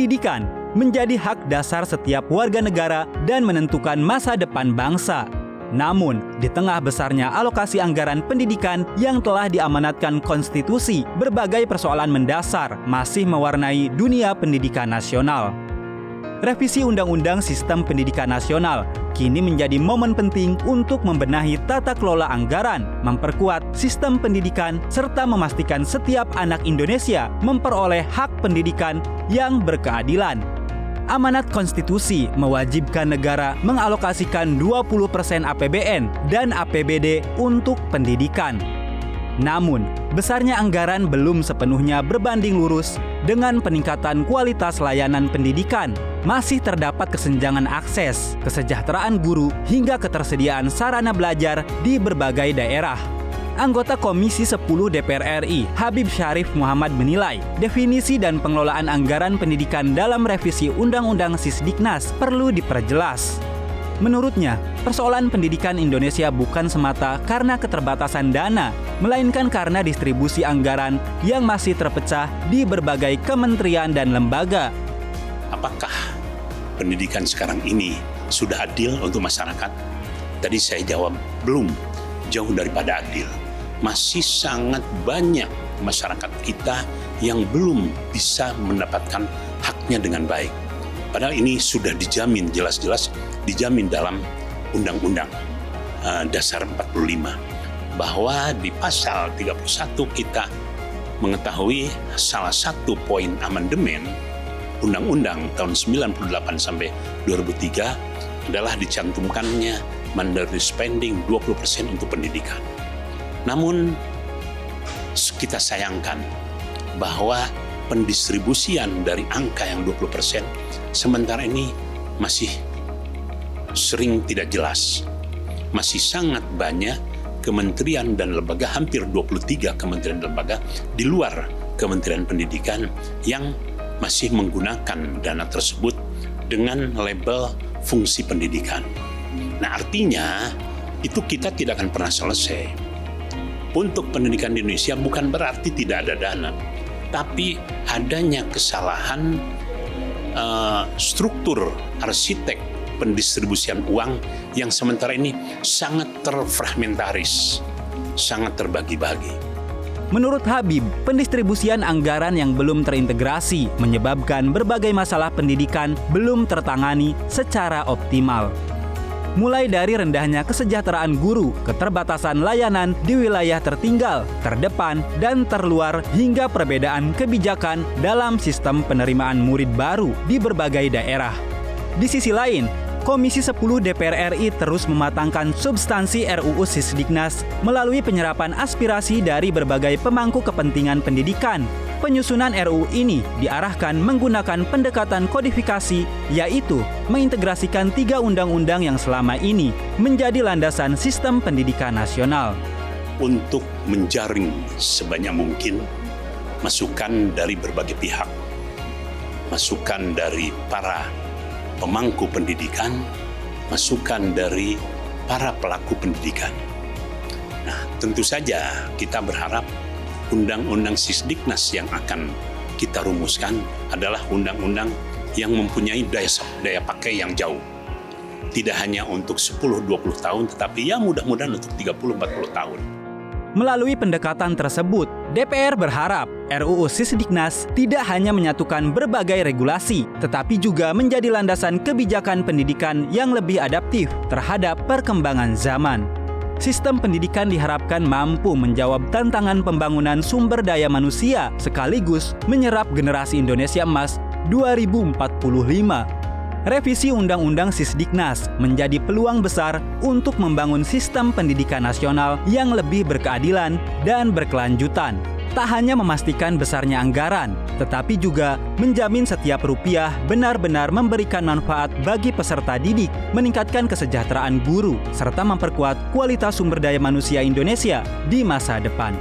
Pendidikan menjadi hak dasar setiap warga negara dan menentukan masa depan bangsa. Namun, di tengah besarnya alokasi anggaran pendidikan yang telah diamanatkan konstitusi, berbagai persoalan mendasar masih mewarnai dunia pendidikan nasional. Revisi Undang-Undang Sistem Pendidikan Nasional kini menjadi momen penting untuk membenahi tata kelola anggaran, memperkuat sistem pendidikan, serta memastikan setiap anak Indonesia memperoleh hak pendidikan yang berkeadilan. Amanat konstitusi mewajibkan negara mengalokasikan 20% APBN dan APBD untuk pendidikan. Namun, besarnya anggaran belum sepenuhnya berbanding lurus dengan peningkatan kualitas layanan pendidikan. Masih terdapat kesenjangan akses, kesejahteraan guru, hingga ketersediaan sarana belajar di berbagai daerah. Anggota Komisi 10 DPR RI, Habib Syarif Muhammad menilai, definisi dan pengelolaan anggaran pendidikan dalam revisi Undang-Undang Sisdiknas perlu diperjelas. Menurutnya, persoalan pendidikan Indonesia bukan semata karena keterbatasan dana, melainkan karena distribusi anggaran yang masih terpecah di berbagai kementerian dan lembaga. Apakah pendidikan sekarang ini sudah adil untuk masyarakat? Tadi saya jawab, belum, jauh daripada adil. Masih sangat banyak masyarakat kita yang belum bisa mendapatkan haknya dengan baik. Padahal ini sudah dijamin, jelas-jelas dijamin dalam Undang-Undang Dasar 45. Bahwa di pasal 31 kita mengetahui salah satu poin amandemen Undang-Undang tahun 98 sampai 2003 adalah dicantumkannya mandatory spending 20% untuk pendidikan. Namun kita sayangkan bahwa pendistribusian dari angka yang 20% sementara ini masih sering tidak jelas. Masih sangat banyak kementerian dan lembaga, hampir 23 kementerian dan lembaga di luar Kementerian Pendidikan yang masih menggunakan dana tersebut dengan label fungsi pendidikan. Nah, artinya itu kita tidak akan pernah selesai. Untuk pendidikan di Indonesia bukan berarti tidak ada dana, tapi adanya kesalahan struktur arsitek pendistribusian uang yang sementara ini sangat terfragmentaris, sangat terbagi-bagi. Menurut Habib, pendistribusian anggaran yang belum terintegrasi menyebabkan berbagai masalah pendidikan belum tertangani secara optimal. Mulai dari rendahnya kesejahteraan guru, keterbatasan layanan di wilayah tertinggal, terdepan, dan terluar, hingga perbedaan kebijakan dalam sistem penerimaan murid baru di berbagai daerah. Di sisi lain, Komisi 10 DPR RI terus mematangkan substansi RUU Sisdiknas melalui penyerapan aspirasi dari berbagai pemangku kepentingan pendidikan. Penyusunan RUU ini diarahkan menggunakan pendekatan kodifikasi, yaitu mengintegrasikan 3 undang-undang yang selama ini menjadi landasan sistem pendidikan nasional. Untuk menjaring sebanyak mungkin masukan dari berbagai pihak, masukan dari para pemangku pendidikan, masukan dari para pelaku pendidikan. Nah, tentu saja kita berharap Undang-Undang Sisdiknas yang akan kita rumuskan adalah undang-undang yang mempunyai daya pakai yang jauh. Tidak hanya untuk 10-20 tahun, tetapi ya mudah-mudahan untuk 30-40 tahun. Melalui pendekatan tersebut, DPR berharap RUU Sisdiknas tidak hanya menyatukan berbagai regulasi, tetapi juga menjadi landasan kebijakan pendidikan yang lebih adaptif terhadap perkembangan zaman. Sistem pendidikan diharapkan mampu menjawab tantangan pembangunan sumber daya manusia sekaligus menyerap generasi Indonesia Emas 2045. Revisi Undang-Undang Sisdiknas menjadi peluang besar untuk membangun sistem pendidikan nasional yang lebih berkeadilan dan berkelanjutan. Tak hanya memastikan besarnya anggaran, tetapi juga menjamin setiap rupiah benar-benar memberikan manfaat bagi peserta didik, meningkatkan kesejahteraan guru, serta memperkuat kualitas sumber daya manusia Indonesia di masa depan.